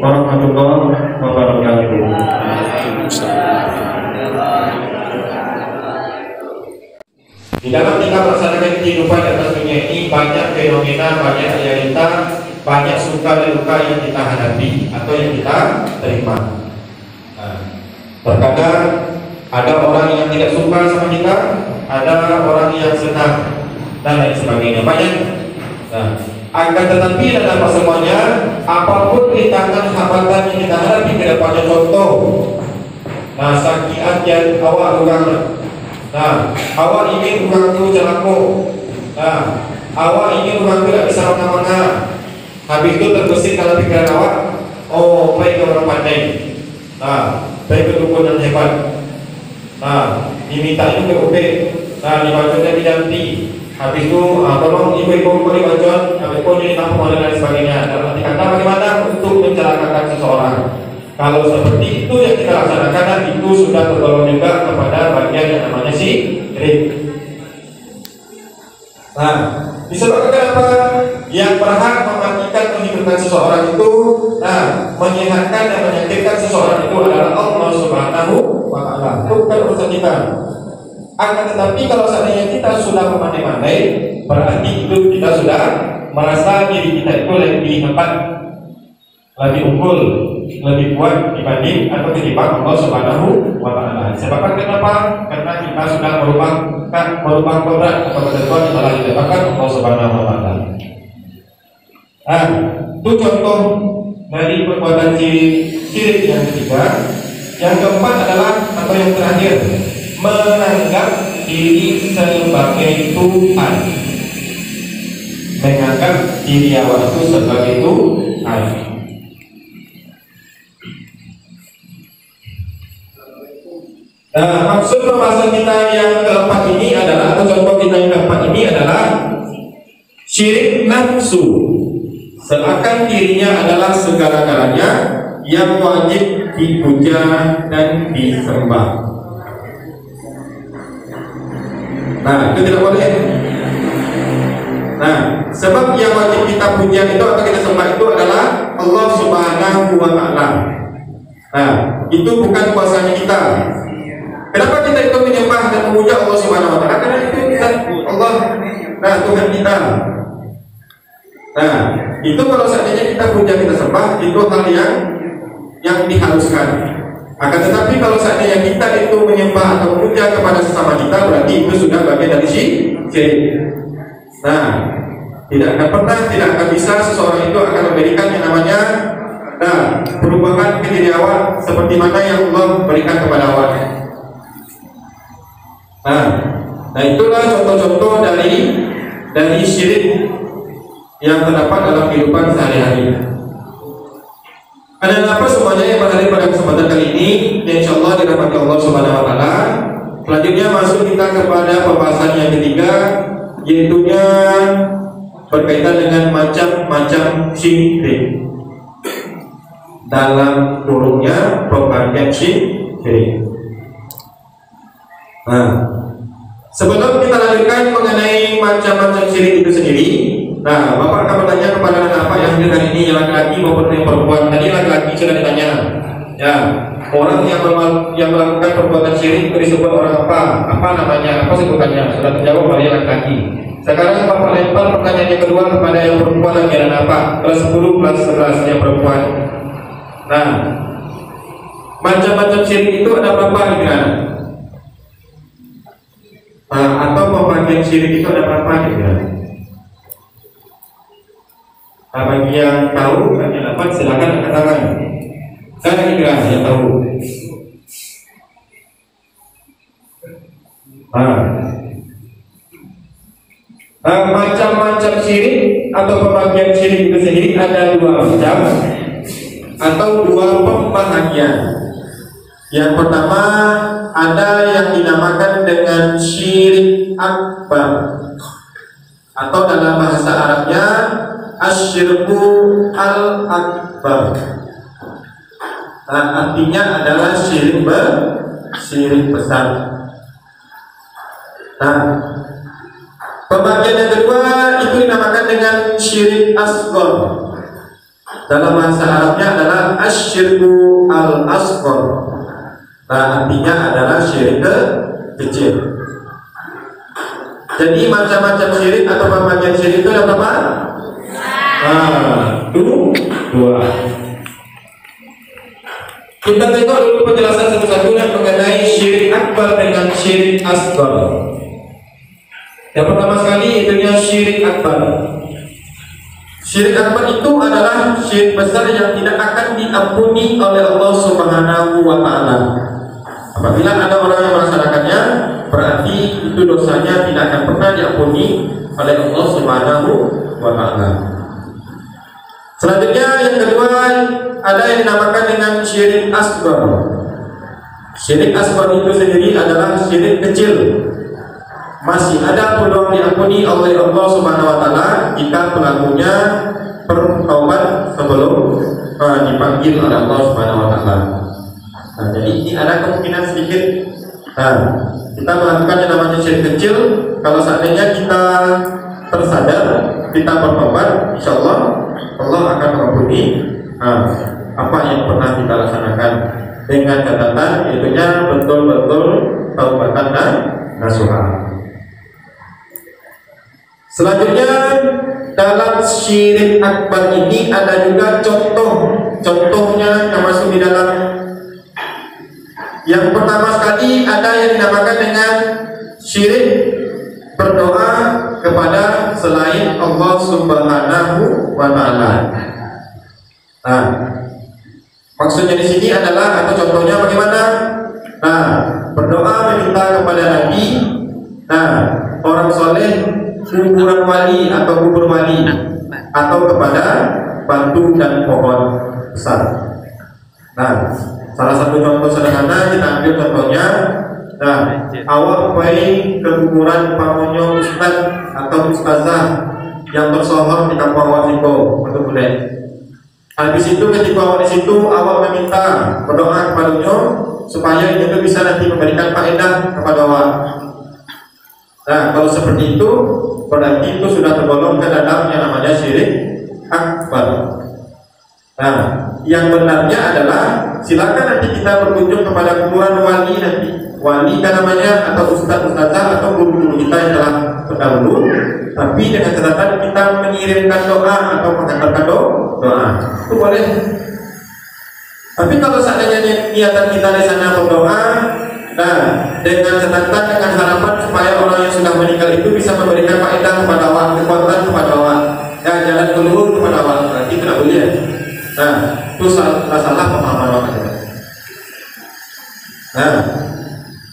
warahmatullahi wabarakatuh. Di dalam kita melaksanakan kehidupan di atas dunia ini banyak fenomena, banyak realita, banyak suka dan duka yang kita hadapi atau yang kita terima. Terkadang ada orang yang tidak suka sama kita, ada orang yang senang dan lain sebagainya, banyak. Akan tetapi dalam semuanya, apapun rintangan hambatan yang kita hadapi ke depannya, contoh, sakiat yang awak urang, awak ingin urang itu celaka, awak ingin urang itu tidak bisa mana-mana, habis itu terbesit dalam pikiran awak, oh baik orang pandai, baik kedukun yang hebat, diminta itu ke OB, dibacakan diganti. Habis itu tolong ibu-ibu dibacakan, habis itu diminta pemohon dan sebagainya. Dalam arti kata bagaimana untuk mencelakakan seseorang. Kalau seperti itu yang kita laksanakan, itu sudah tergolong juga kepada bagian yang namanya syirik. Disebabkan apa? Yang berhak mematikan menghidupkan seseorang itu, menyehatkan dan menyakitkan seseorang itu adalah Allah Subhanahu wa Ta'ala. Itu bukan urusan kita. Akan tetapi kalau seandainya kita sudah memandai-mandai, berarti itu kita sudah merasa diri kita itu lebih hebat, lebih unggul, lebih kuat dibanding atau ketimbang Allah Subhanahu wa Ta'ala. Sebabkan kenapa? Karena kita sudah merubah kodrat atau ketentuan yang telah ditetapkan Allah Subhanahu wa Ta'ala. Itu contoh dari perbuatan syirik yang ketiga. Yang keempat adalah atau yang terakhir, menganggap diri sebagai Tuhan, menganggap diri awak itu sebagai Tuhan. Maksud pembahasan kita yang keempat ini adalah, atau contoh kita yang keempat ini adalah syirik nafsu, seakan dirinya adalah segala-galanya yang wajib dipuja dan disembah. Itu tidak boleh. Sebab yang wajib kita puja itu atau kita sembah itu adalah Allah Subhanahu wa Ta'ala. Itu bukan kuasanya kita. Kenapa kita itu menyembah dan memuja Allah Subhanahu wa Ta'ala? Karena itu kita Allah, Tuhan kita. Itu kalau seandainya kita puja, kita sembah, itu hal yang diharuskan. Akan tetapi kalau seandainya kita itu menyembah atau memuja kepada sesama kita, berarti itu sudah bagian dari syirik. Tidak akan bisa seseorang itu akan memberikan yang namanya perubahan ke diri awak seperti mana yang Allah berikan kepada awak. Itulah contoh-contoh dari syirik yang terdapat dalam kehidupan sehari-hari. Ada apa semuanya yang berhadir pada kesempatan kali ini, dan insyaallah dirahmati Allah Subhanahu wa Ta'ala. Selanjutnya masuk kita kepada pembahasan yang ketiga, yaitunya berkaitan dengan macam-macam syirik. Dalam turunnya pembagian syirik. Sebelum kita lanjutkan mengenai macam-macam syirik itu sendiri, Bapak akan bertanya kepada Bapak yang hadir hari ini, yang laki-laki maupun yang perempuan. Tadi laki-laki sudah ditanya, orang yang melakukan perbuatan syirik itu disebut orang apa? Apa namanya? Apa sebutannya? Sudah terjawab oleh laki-laki. Sekarang Bapak lempar pertanyaan yang kedua kepada yang perempuan lagi, dan apa? Kelas 10, kelas 11 yang perempuan. Macam-macam syirik itu ada berapa kira-kira? Atau pembagian syirik itu ada berapa kira-kira? Bagi yang tahu dan yang dapat silakan angkat tangan. Saya kira yang tahu. Macam-macam syirik atau pembagian syirik itu sendiri ada dua macam atau dua pembagian. Yang pertama ada yang dinamakan dengan syirik akbar, atau dalam bahasa Arabnya asyirku al-akbar. Artinya adalah syirik besar. Pembagian yang kedua itu dinamakan dengan syirik asghar. dalam bahasa Arabnya adalah asyirku al-asghar. Nah, artinya adalah syirik kecil. Jadi macam-macam syirik atau pembagian syirik itu ada berapa? Dua. Kita tengok dulu penjelasan satu-satu mengenai syirik akbar dengan syirik asghar. Yang pertama sekali itunya syirik akbar. Syirik akbar itu adalah syirik besar yang tidak akan diampuni oleh Allah Subhanahu wa Ta'ala. Apabila ada orang yang melaksanakannya, berarti itu dosanya tidak akan pernah diampuni oleh Allah Subhanahu wa Ta'ala. Selanjutnya yang kedua ada yang dinamakan dengan syirik asghar. Syirik asghar itu sendiri adalah syirik kecil. Masih ada peluang diampuni oleh Allah Subhanahu wa Ta'ala jika pelakunya bertaubat sebelum dipanggil oleh Allah Subhanahu wa Ta'ala. Nah, jadi ini ada kemungkinan sedikit. Nah, kita melakukan yang namanya syirik kecil. Kalau seandainya kita tersadar, kita bertobat, insya Allah Allah akan mengampuni apa yang pernah kita laksanakan, dengan catatan itunya betul-betul taubatan dan nasuha. Selanjutnya dalam syirik akbar ini ada juga contohnya yang masuk di dalam. Yang pertama sekali ada yang dinamakan dengan syirik berdoa kepada selain Allah Subhanahu wa Ta'ala. Nah, maksudnya di sini adalah atau contohnya bagaimana? Nah, berdoa meminta kepada Nabi, orang soleh, kuburan wali atau kubur wali, atau kepada batu dan pohon besar. Nah, salah satu contoh sederhana kita ambil contohnya. Nah, awak pergi ke kuburan pamonyo ustaz atau ustazah yang bersohor di kampung awak Siko untuk boleh. Habis itu ketika awak di situ, awak meminta berdoa kepadanya supaya itu bisa nanti memberikan faedah kepada awak. Nah, kalau seperti itu berarti itu sudah tergolong ke dalam yang namanya syirik akbar. Nah, yang benarnya adalah silakan nanti kita berkunjung kepada kuburan wali nanti. Wali kan namanya, atau ustaz ustazah atau guru-guru kita yang telah terdahulu, tapi dengan catatan kita mengirimkan doa atau mengantarkan doa. Itu boleh. Tapi kalau seandainya niatan kita di sana berdoa, nah dengan catatan dengan harapan supaya orang yang sudah meninggal itu bisa memberikan faedah kepada awak, kekuatan kepada awak, dan jalan keluar kepada awak, berarti tidak boleh. Nah, itu salah pemahaman awak. Nah,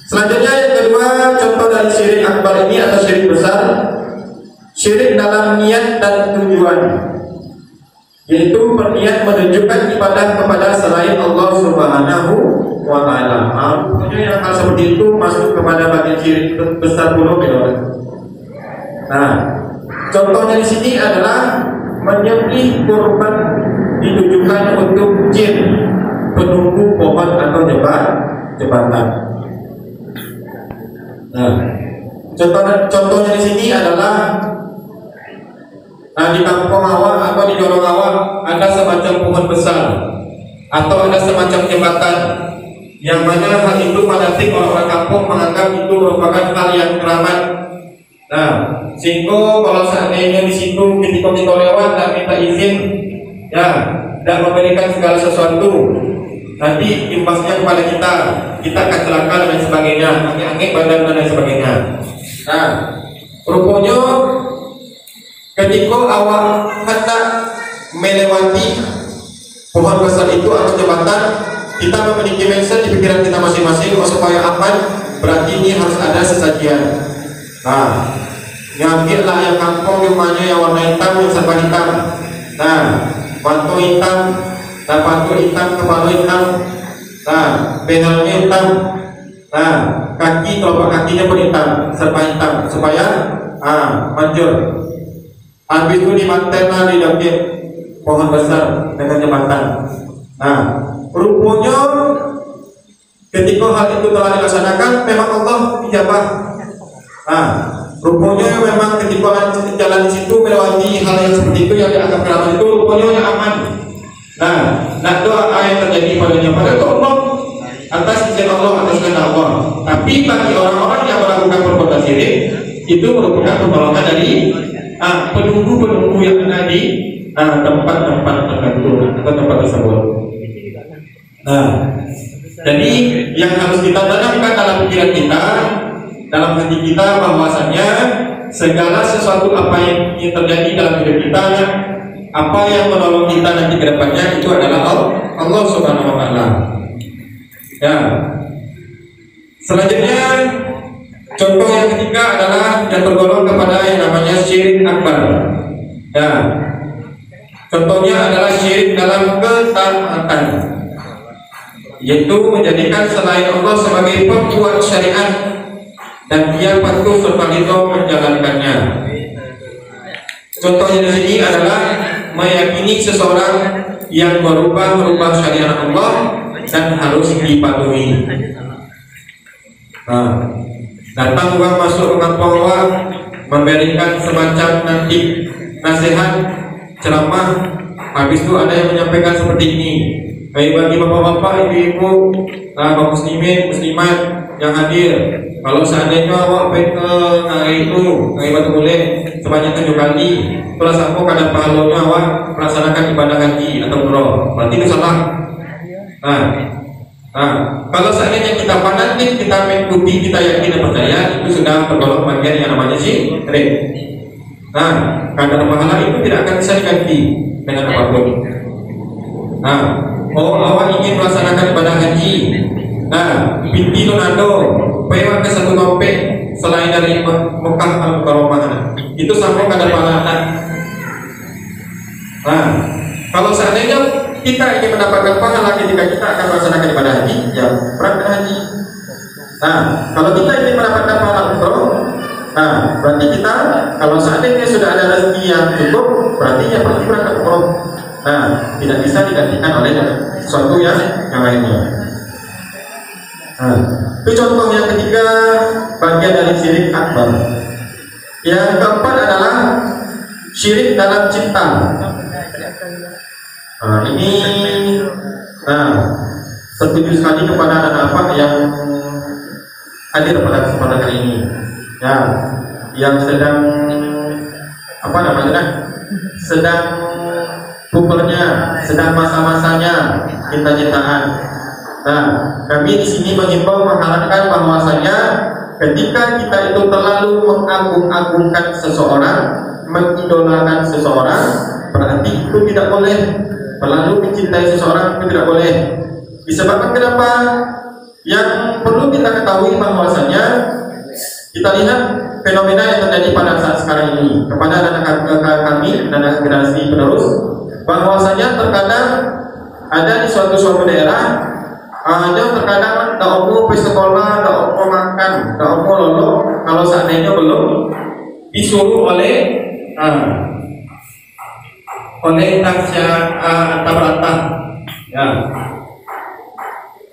selanjutnya yang kedua, contoh dari syirik akbar ini atau syirik besar, syirik dalam niat dan tujuan, yaitu berniat menunjukkan ibadah kepada selain Allah Subhanahu wa Ta'ala. Pokoknya yang hal seperti itu masuk kepada bagian syirik besar puluh. Nah, contohnya di sini adalah menyembelih kurban ditujukan untuk jin penunggu pohon atau jembatan. Nah, contohnya di sini adalah di kampung awak atau di dorong awak ada semacam pohon besar atau ada semacam jembatan yang mana hal itu fanatik orang-orang kampung menganggap itu merupakan hal yang keramat. Nah, sehingga kalau seandainya di situ ketika kita lewat tak minta izin, ya, dan memberikan segala sesuatu, nanti imbasnya kepada kita akan celaka dan lain sebagainya, angin badan dan lain sebagainya. Nah, rupanya ketika awak hendak melewati pohon besar itu atau jembatan, kita memiliki mindset di pikiran kita masing-masing supaya aman, berarti ini harus ada sesajian. Nah, ngambillah yang kampung rumahnya yang warna hitam, yang serba hitam. Nah, batu hitam, dan batu hitam, kepala hitam. Nah, pedalnya hitam. Nah, kaki, telapak kakinya pun hitam, serba hitam, supaya manjur. Habis itu dimantenlah di dalam pohon besar dengan jembatan. Nah, rupanya ketika hal itu telah dilaksanakan, memang Allah ijabah. Nah, rupanya memang ketika jalan di situ melewati hal yang seperti itu yang dianggap keramat itu rupanya yang aman. Nah, doa yang terjadi padanya pada Allah atas izin Allah, atas kehendak Allah. Tapi bagi orang-orang yang melakukan perbuatan syirik, itu merupakan pertolongan dari penunggu-penunggu yang ada di tempat-tempat tertentu atau tempat tersebut. Nah, jadi yang harus kita tanamkan dalam pikiran kita, dalam hati kita, bahwasanya segala sesuatu apa yang terjadi dalam hidup kita, apa yang menolong kita nanti ke depannya, itu adalah Allah Subhanahu wa Ta'ala. Ya. Selanjutnya, contoh yang ketiga adalah yang tergolong kepada yang namanya syirik akbar. Ya. Contohnya adalah syirik dalam ketaatan, yaitu menjadikan selain Allah sebagai pembuat syariat dan dia patuh serta itu menjalankannya. Contohnya di sini adalah meyakini seseorang yang merubah syariat Allah dan harus dipatuhi. Nah, datang orang masuk bahwa memberikan semacam nanti nasihat, ceramah, habis itu ada yang menyampaikan seperti ini. Baik bagi bapak-bapak, ibu-ibu, kaum muslimin, muslimat yang hadir, kalau seandainya awak pergi ke hari itu, hari Batu Mulik sebanyak 7 kali, setelah sampai kadang pahalanya awak melaksanakan ibadah haji atau umroh, berarti itu salah. Kalau seandainya kita fanatik, kita mengikuti, kita yakin dan percaya, itu sudah tergolong bagian yang namanya syirik. Kadar pahala itu tidak akan bisa diganti dengan apapun. Awak ingin melaksanakan ibadah haji, binti Donado, pewa ke satu topik selain dari Mekah Al-Mukarramah, itu sampai kadar pahala. Kalau seandainya kita ingin mendapatkan pahala ketika kita akan melaksanakan ibadah haji, ya berangkat haji. Kalau kita ingin mendapatkan pahala umroh, berarti kita kalau seandainya sudah ada rezeki yang cukup, berarti ya pergi berangkat umroh. Tidak bisa digantikan oleh sesuatu yang lainnya. Itu contoh yang ketiga, bagian dari syirik akbar. Yang keempat adalah syirik dalam cinta. Ini setuju sekali kepada anak-anak yang hadir pada kesempatan kali ini, ya, yang sedang sedang pubernya, sedang masa-masanya cinta-cintaan. Kami di sini mengimbau, mengharapkan bahwasanya ketika kita itu terlalu mengagung-agungkan seseorang, mengidolakan seseorang, berarti itu tidak boleh. Terlalu mencintai seseorang itu tidak boleh. Disebabkan kenapa? Yang perlu kita ketahui bahwasanya kita lihat fenomena yang terjadi pada saat sekarang ini kepada anak-anak kami dan generasi penerus, bahwasanya terkadang ada di suatu daerah, terkadang tak mau pergi sekolah, tak mau makan, tak mau lolo, kalau seandainya belum disuruh oleh taksya tabrata. Ya.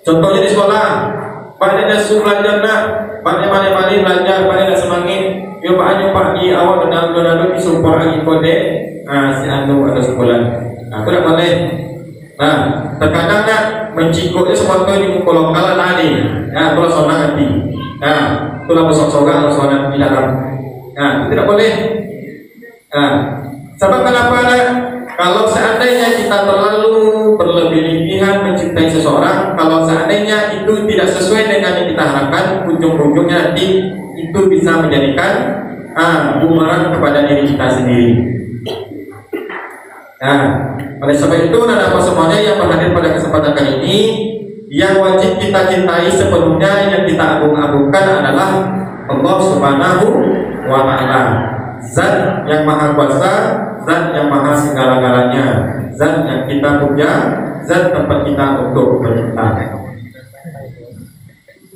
Contohnya di sekolah, pada su belajar nak, pada belajar, pada semangat, yo pak di awal benar-benar disuruh lagi kode, si anu ada sekolah. Aku tak boleh. Terkadang nak mencikuknya sesuatu di muka lokal tadi, kalau sonang hati, itulah besok-sokan sonang di dalam. Itu tidak boleh. Sebab kenapa nak? Kalau seandainya kita terlalu berlebih-lebihan mencintai seseorang, kalau seandainya itu tidak sesuai dengan yang kita harapkan, ujung-ujungnya nanti itu bisa menjadikan bumerang kepada diri kita sendiri. Oleh sebab itu, apa semuanya yang berhadir pada kesempatan kali ini, yang wajib kita cintai sepenuhnya, yang kita agung-agungkan adalah Allah Subhanahu wa Ta'ala, Zat yang maha kuasa, Zat yang maha segala-galanya, Zat yang kita puja, Zat tempat kita untuk bercinta.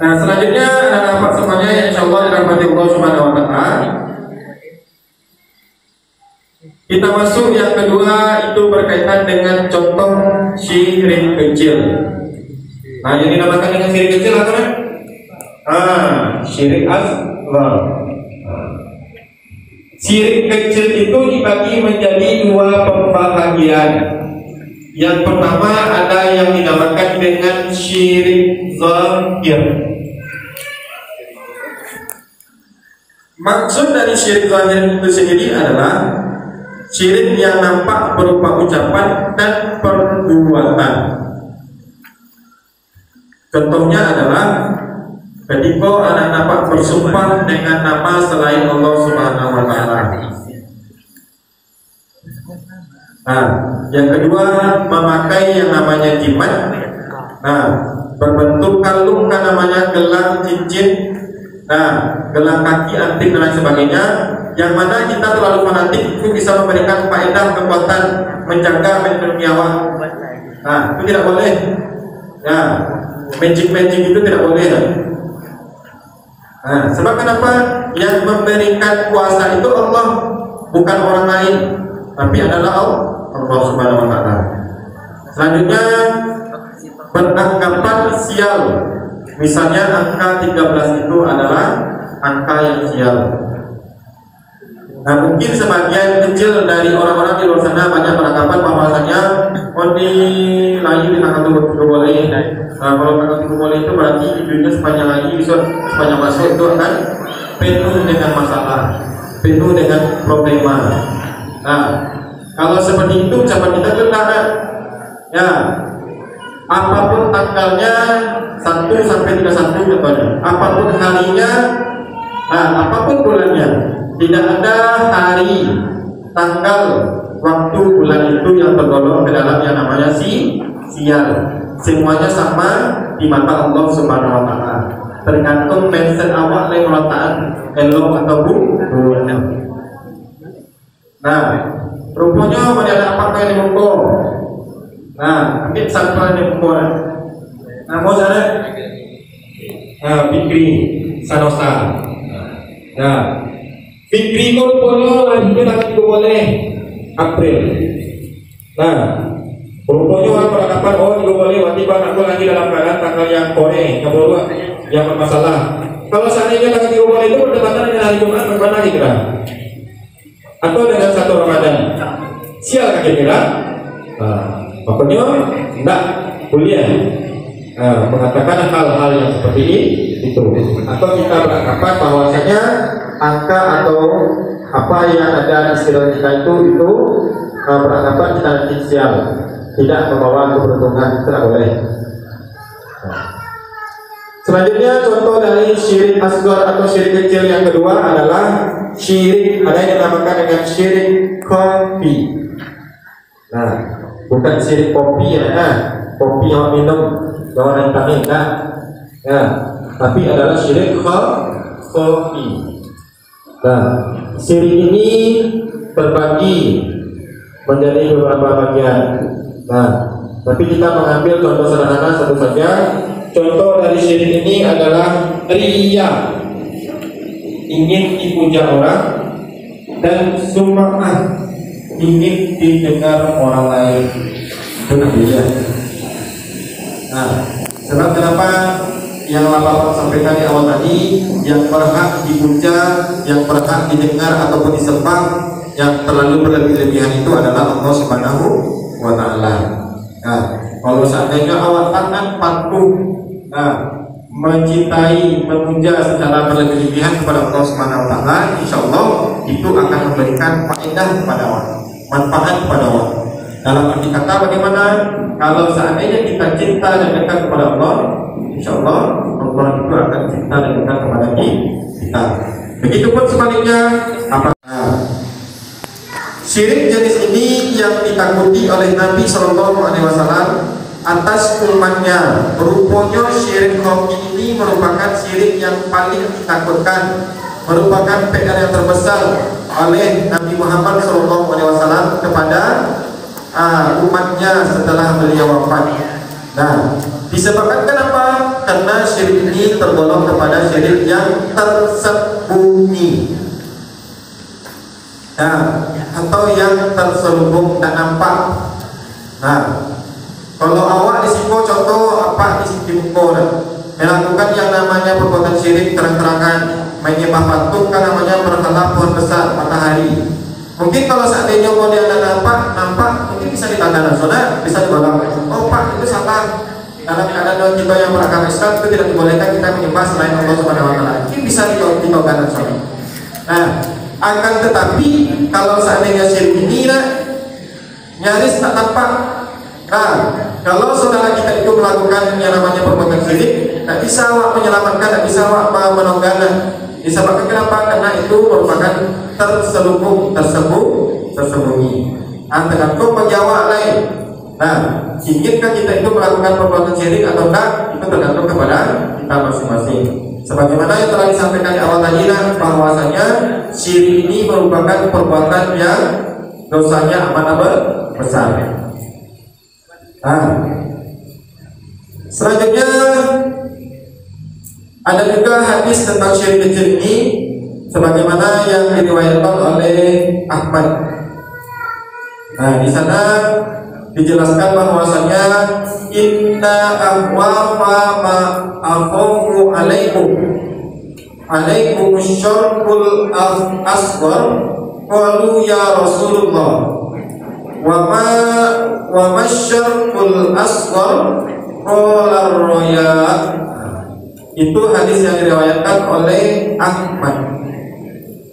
Selanjutnya anak-anak semuanya yang insyaallah dirahmati Allah Subhanahu wa Ta'ala, kita masuk yang kedua, itu berkaitan dengan contoh syirik kecil. Yang dinamakan dengan syirik kecil apa? Syirik asghar. Syirik kecil itu dibagi menjadi dua pembagian. Yang pertama ada yang dinamakan dengan syirik zahir. Maksud dari syirik zahir itu sendiri adalah syirik yang nampak berupa ucapan dan perbuatan. Contohnya adalah ketika anak nampak bersumpah dengan nama selain Allah Subhanahu wa Ta'ala. Nah, yang kedua memakai yang namanya jimat. Nah, berbentuk kalung kan namanya gelang cincin. Nah, gelang kaki, anting dan lain sebagainya, yang mana kita terlalu fanatik itu bisa memberikan faedah kekuatan menjaga melindungi nyawa. Nah, itu tidak boleh. Nah, magic itu tidak boleh. Nah, sebab kenapa? Yang memberikan kuasa itu Allah, bukan orang lain, tapi adalah Allah Subhanahu wa Ta'ala. Selanjutnya beranggapan sial. Misalnya angka 13 itu adalah angka yang sial. Nah, mungkin sebagian kecil dari orang-orang di luar sana banyak beranggapan bahwasanya di layu di tanggal 7 boleh. Nah, kalau tanggal 7 boleh itu berarti hidupnya sepanjang layu, sepanjang masuk itu akan penuh dengan masalah, penuh dengan problema. Nah, kalau seperti itu ucapan kita itu tidak ada. Ya, apapun tanggalnya 1 sampai 31 contohnya, apapun harinya, nah apapun bulannya, tidak ada hari, tanggal, waktu, bulan itu yang tergolong ke dalam yang namanya sial. Semuanya sama di mata Allah Subhanahu wa Ta'ala. Tergantung mindset awak yang meletakkan elok ataupun bulannya. Nah, rupanya ada apakah yang dimuka? Nah, ambil sampel yang dimuka. Nah, mau sana? Fikri Sanosa. Nah, Fikri kau rupanya lahirnya tanggal 3 boleh April. Nah, rupanya orang beranggapan 3 boleh berarti aku lagi dalam keadaan tanggal yang kore, yang bermasalah. Kalau seandainya tanggal 3 boleh itu berdekatan dengan hari Jumat, bagaimana kira? Atau dengan 1 Ramadan? Sial kan kira? Pokoknya tidak kuliah. Mengatakan hal-hal yang seperti itu, atau kita beranggapan bahwasanya angka atau apa yang ada di sekitar kita itu beranggapan kita sial, tidak membawa keberuntungan, tidak boleh. Selanjutnya contoh dari syirik asghar atau syirik kecil yang kedua adalah syirik, ada yang dinamakan dengan syirik kopi. Nah, bukan syirik kopi ya, kopi yang minum orang vitamin, ya, tapi adalah syirik kopi. Nah, syirik ini terbagi menjadi beberapa bagian. Nah, tapi kita mengambil contoh sederhana satu saja. Contoh dari syirik ini adalah riya, ingin dipuja orang, dan sum'ah, ingin didengar orang lain. Itu dia. Nah, sebab kenapa yang Bapak sampaikan di awal tadi, yang berhak dipuja, yang berhak didengar ataupun disembah, yang terlalu berlebih-lebihan itu adalah Allah Subhanahu wa Ta'ala. Nah, kalau seandainya awak taat patuh, mencintai, memuja secara berlebih-lebihan kepada Allah Subhanahu wa Ta'ala, insya Allah itu akan memberikan faedah kepada awak, manfaat kepada awak. Dalam arti kata bagaimana? Kalau seandainya kita cinta dan dekat kepada Allah, insya Allah Allah itu akan cinta dan dekat kepada kita. Begitupun sebaliknya. Syirik jenis ini yang ditakuti oleh Nabi SAW atas umatnya. Rupanya syirik kopi ini merupakan syirik yang paling ditakutkan, merupakan PR yang terbesar oleh Nabi Muhammad SAW kepada umatnya setelah beliau wafat. Nah, disebabkan kenapa? Karena syirik ini tergolong kepada syirik yang tersembunyi, atau yang terselubung tak nampak. Nah, kalau awak disiko contoh apa di muka melakukan yang namanya perbuatan syirik terang-terangan, menyembah patung kan namanya berhala pohon besar, matahari. Mungkin kalau seandainya model nampak, mungkin bisa ditanda soalnya bisa dibilang, oh Pak itu salah. Dalam keadaan kita yang beragama Islam itu tidak dibolehkan kita menyembah selain Allah Subhanahu Wa Taala. Ini bisa ditanda soalnya. Nah, akan tetapi kalau seandainya syirik ini nyaris tak tampak. Nah, kalau saudara kita itu melakukan yang namanya perbuatan syirik, tak bisa awak menyelamatkan, tak bisa awak menonggalnya. Disebabkan kenapa? Karena itu merupakan tersembunyi. Tergantung bagi awak lain. Nah, inginkah kita itu melakukan perbuatan syirik atau tidak? Itu tergantung kepada kita masing-masing. Sebagaimana yang telah disampaikan di awal tadi, bahwasanya syirik ini merupakan perbuatan yang dosanya amat besar. Nah, selanjutnya ada juga hadis tentang syirik kecil ini, sebagaimana yang diriwayatkan oleh Ahmad. Nah, di sana dijelaskan bahwasanya inna ahwafa ma akhafu alaikum syarqul asghar qalu ya Rasulullah wa ma syarqul asghar qala ar-raya. Itu hadis yang diriwayatkan oleh Ahmad,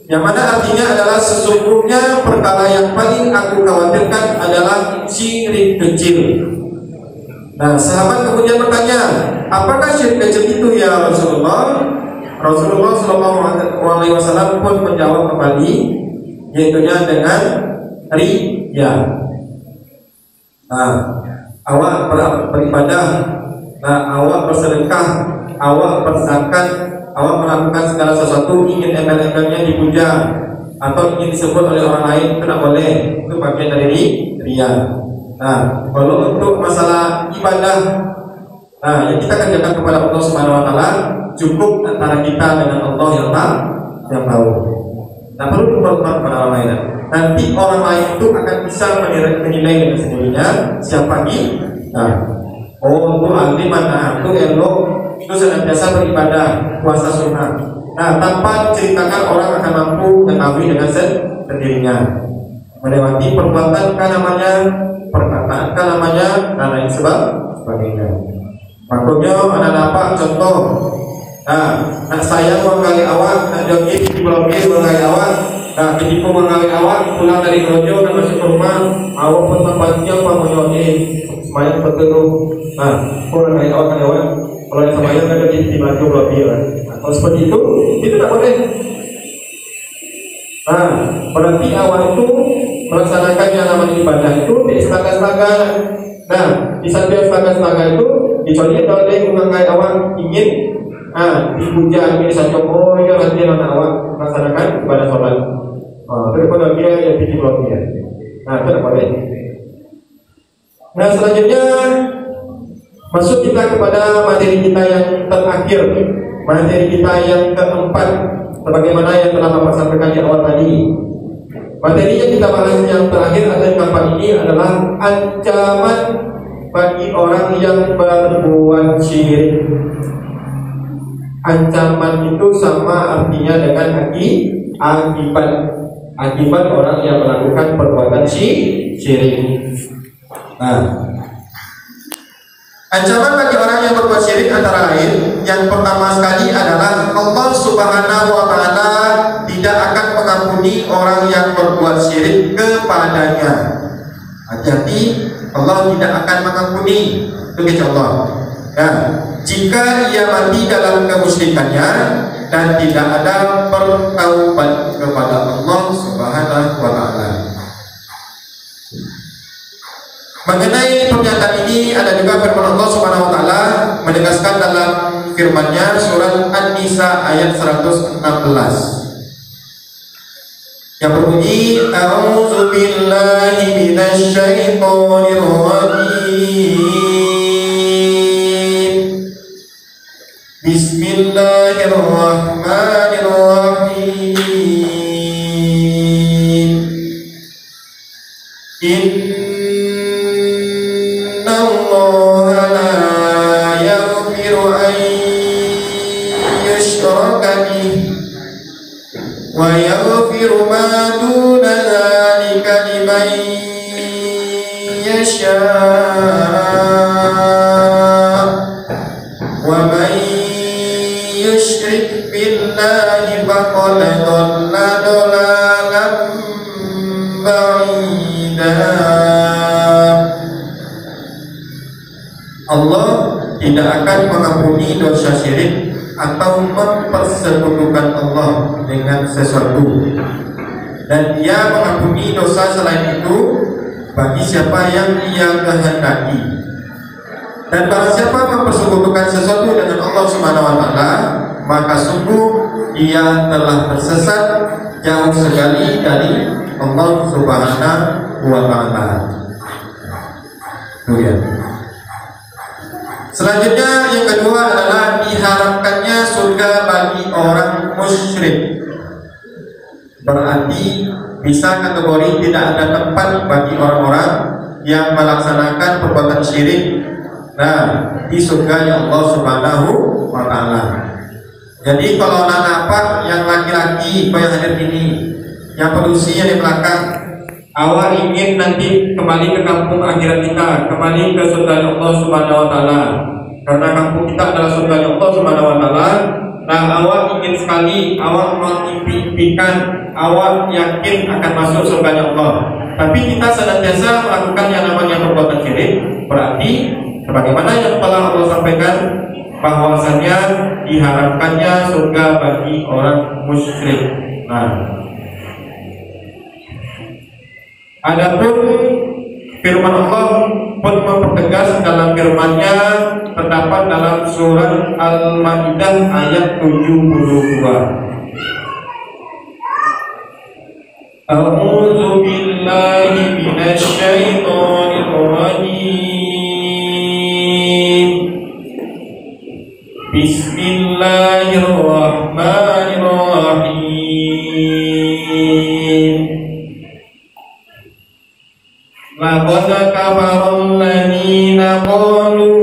yang mana artinya adalah sesungguhnya perkara yang paling aku khawatirkan adalah syirik kecil. Nah, sahabat kemudian bertanya, apakah syirik kecil itu ya Rasulullah? Rasulullah SAW pun menjawab kembali, yaitunya dengan riya. Nah, awak beribadah, nah, awak bersedekah, awak berzakat, awak melakukan segala sesuatu ingin embel-embelnya dipuja atau ingin disebut oleh orang lain, itu tidak boleh. Itu bagian dari riya. Nah, kalau untuk masalah ibadah, nah, yang kita kerjakan kepada Allah Subhanahu Wa Taala cukup antara kita dengan Allah yang tahu. Nah, perlu diperlukan kepada orang lain. Nanti orang lain itu akan bisa menilai dengan sendirinya siapa ini. Nah, oh itu aliman, nah itu elok, itu senantiasa beribadah, puasa sunnah. Nah, tanpa diceritakan orang akan mampu mengetahui dengan sendirinya. Melewati perbuatan kan namanya, perkataan kan namanya, dan lain sebagainya. Makanya ada apa contoh? Nah, nak saya menggali awak, nak joget di pulau B menggali awak, nah tipu menggali awak, pulang dari gereja dan masuk ke rumah, awak pun tempatnya apa menyoe, semayang berteduh. Nah, pulang dari awak kan awak, kalau yang semayang kan jadi di baju pulau B. Nah, kalau seperti itu tak boleh. Nah, berarti awak itu melaksanakan yang namanya ibadah itu di setengah-setengah. Nah, di setiap setengah-setengah itu dicontoh oleh menggali awak ingin dipuja, ingin disanjung, oh ya nanti anak awak melaksanakan ibadah sholat. Daripada dia yang bikin blog dia. Nah, itu tidak boleh. Nah, selanjutnya masuk kita kepada materi kita yang terakhir, materi kita yang keempat, sebagaimana yang telah Bapak sampaikan di awal tadi. Materi yang kita bahas yang terakhir atau yang keempat ini adalah ancaman bagi orang yang berbuat syirik. Ancaman itu sama artinya dengan akibat orang yang melakukan perbuatan syirik. Nah, ancaman bagi orang yang berbuat syirik antara lain, yang pertama sekali adalah Allah Subhanahu Wa Taala tidak akan mengampuni orang yang berbuat syirik kepadanya. Hati-hati, Allah tidak akan mengampuni. Itu kata Allah. Nah, jika ia mati dalam kemusyrikannya dan tidak ada bertaubat kepada Allah Subhanahu Wa Taala. Mengenai pernyataan ini ada juga firman Allah Subhanahu Wa Taala menegaskan dalam firman-Nya surat An-Nisa ayat 116 yang berbunyi A'udzu billahi minasy syaithanir rajim. Bismillahirrahmanirrahim. Innallaha la yaghfiru an yushraka bihi wa yaghfiru ma duna dzalika liman يشاء ومن يشرك بالله فقد ضل ضلالا بعيدا. Allah tidak akan mengampuni dosa syirik atau mempersekutukan Allah dengan sesuatu, dan Dia mengampuni dosa selain itu bagi siapa yang Ia kehendaki. Dan barang siapa mempersekutukan sesuatu dengan Allah Subhanahu wa taala, maka sungguh dia telah tersesat jauh sekali dari Allah Subhanahu wa taala. Selanjutnya yang kedua adalah diharapkannya surga bagi orang musyrik. Berarti bisa kategori tidak ada tempat bagi orang-orang yang melaksanakan perbuatan syirik di surga Allah Subhanahu wa taala. Jadi kalau anak apa yang laki-laki yang hadir ini, yang produksinya di belakang, awal ingin nanti kembali ke kampung akhirat kita, kembali ke surga Allah Subhanahu wa taala. Karena kampung kita adalah surga Allah Subhanahu wa taala. Nah, awak ingin sekali, awak mengimpikan, awak yakin akan masuk surga Allah. Tapi kita senantiasa melakukan yang namanya perbuatan syirik. Berarti sebagaimana yang telah Allah sampaikan, bahwasanya diharapkannya surga bagi orang musyrik. Nah, adapun firman Allah pun mempertegas dalam firman-Nya, terdapat dalam surat Al-Maidah ayat 72. A'udzu billahi minasy syaithanir rajim. Bismillahirrahmanirrahim. Laqad kafara alladziina qalu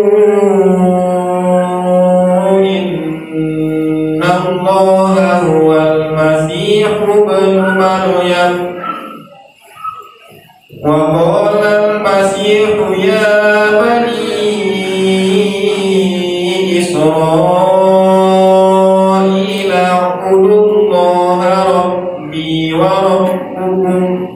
inna Allaha huwal Masih ibnu Maryam wa qala al-Masih ya bani Israil a'budullaha rabbi wa rabbukum.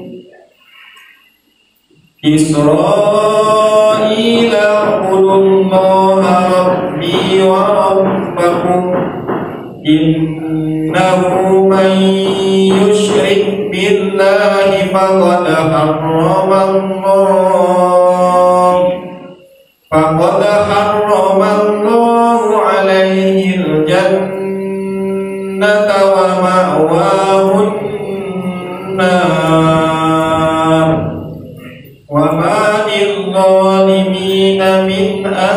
Israil a'budullaha rabbi wa rabbakum innahu man yushrik billahi faqad harramallahu alaihi al-jannata wa ma'wahun nar wa ma lil-zalimina min ansar.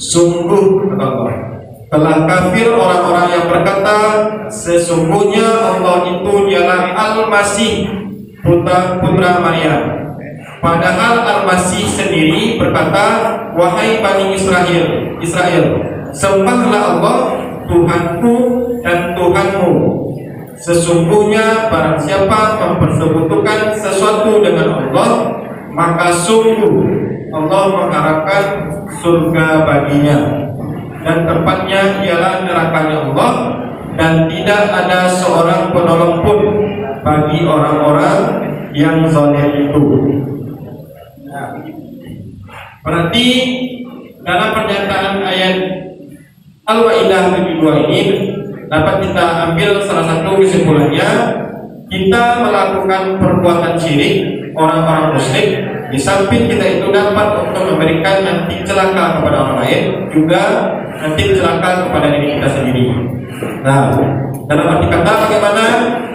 Sungguh Allah telah kafir orang-orang yang berkata sesungguhnya Allah itu dialah Al-Masih putra Maryam. Padahal Al-Masih sendiri berkata, wahai Bani Israel, sembahlah Allah Tuhanku dan Tuhanmu. Sesungguhnya barang siapa mempersekutukan sesuatu dengan Allah, maka sungguh Allah mengharapkan surga baginya, dan tempatnya ialah nerakanya Allah, dan tidak ada seorang penolong pun bagi orang-orang yang zalim itu. Berarti dalam pernyataan ayat Al-Maidah 72 ini dapat kita ambil salah satu kesimpulannya, kita melakukan perbuatan syirik orang-orang musyrik, di samping kita itu dapat untuk memberikan nanti celaka kepada orang lain, juga nanti celaka kepada diri kita sendiri. Nah, dalam arti kata bagaimana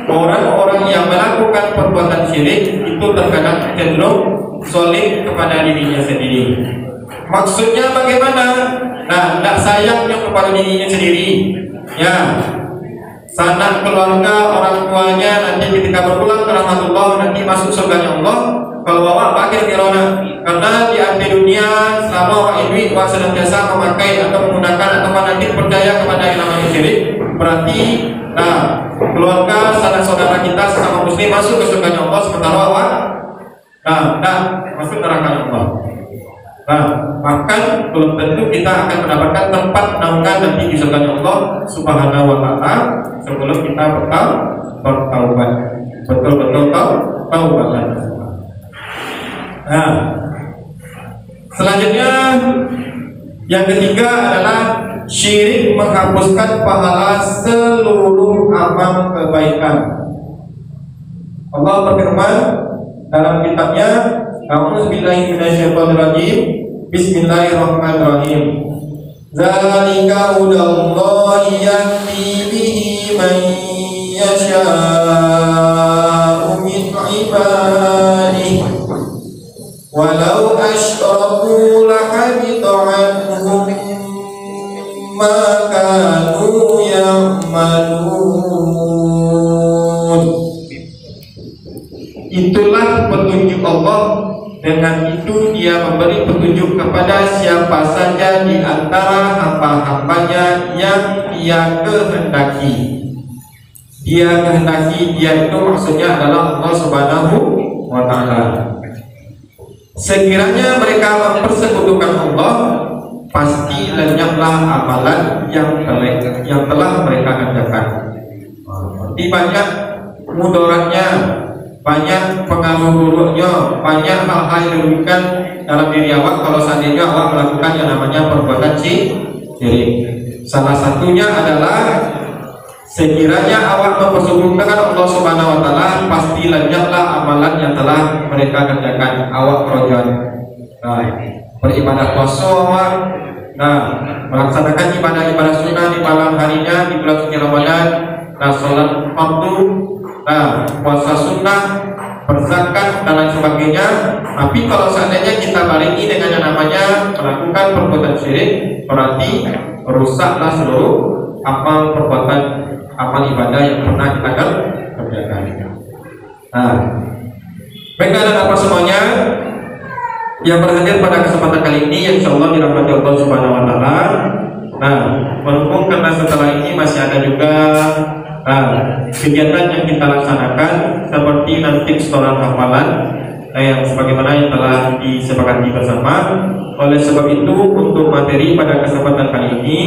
orang-orang yang melakukan perbuatan syirik itu terkadang cenderung zalim kepada dirinya sendiri. Maksudnya bagaimana? Nah, tidak sayangnya kepada dirinya sendiri. Ya, sanak keluarga, orang tuanya nanti ketika berpulang ke rahmatullah nanti masuk surganya Allah. Kalau bawa pakai kirona, karena di akhir dunia selama orang ini senantiasa memakai atau menggunakan atau nanti percaya kepada yang namanya syirik, berarti keluarga sanak saudara kita sesama muslim masuk ke surga Allah, sementara awak masuk neraka Allah. Bahkan belum tentu kita akan mendapatkan tempat naungan nanti di surga Allah Subhanahu wa Ta'ala sebelum kita bertaubat, betul-betul taubatan. Selanjutnya yang ketiga adalah syirik menghapuskan pahala seluruh amal kebaikan. Allah berfirman dalam kitabnya, A'udzubillahi minasyaitonirrajim. Bismillahirrahmanirrahim. Zalika hudallahi yahdi bihi man yasha'u min ibadihi walau asyraku lahabita anhum ma kanu ya'malun. Itulah petunjuk Allah, dengan itu Dia memberi petunjuk kepada siapa saja di antara hamba-hambanya yang Dia kehendaki. Dia kehendaki, Dia itu maksudnya adalah Allah Subhanahu wa Ta'ala. Sekiranya mereka mempersekutukan Allah, pasti lenyaplah amalan yang telah mereka kerjakan. Berarti banyak mudaratnya, banyak pengaruh buruknya, banyak hal-hal yang dirugikan dalam diri awak kalau seandainya awak melakukan yang namanya perbuatan syirik. Salah satunya adalah sekiranya awak mempersekutukan Allah Subhanahu wa Ta'ala, pasti lenyaplah amalan yang telah mereka kerjakan. Awak kerojan beribadah puasa awak, melaksanakan ibadah-ibadah sunnah di malam harinya di bulan suci Ramadan, sholat fardu, puasa sunnah, berzakat dan lain sebagainya. Tapi kalau seandainya kita barengi dengan yang namanya melakukan perbuatan syirik, berarti rusaklah seluruh amal ibadah yang pernah kita kerjakan. Baiklah dan apa semuanya yang berhadir pada kesempatan kali ini, yang insyaallah dirahmati Allah Subhanahu wa Ta'ala. Berhubung karena setelah ini masih ada juga kegiatan yang kita laksanakan seperti nanti setoran hafalan yang sebagaimana yang telah disepakati bersama. Oleh sebab itu, untuk materi pada kesempatan kali ini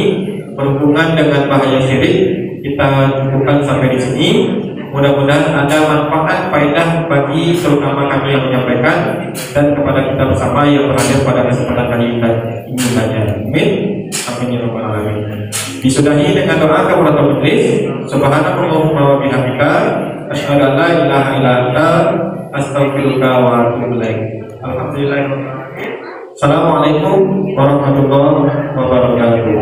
berhubungan dengan bahaya syirik, kita cukupkan sampai di sini. Mudah-mudahan ada manfaat faedah bagi terutama kami yang menyampaikan dan kepada kita bersama yang berhadir pada kesempatan kali ini saja. Amin. Amin ya rabbal alamin. Disudahi dengan doa kafaratul majlis. Subhanakallahumma wa bihamdika asyhadu an la ilaha illa anta astaghfiruka wa atubu ilaik. Alhamdulillahirabbil alamin. Assalamualaikum warahmatullahi wabarakatuh.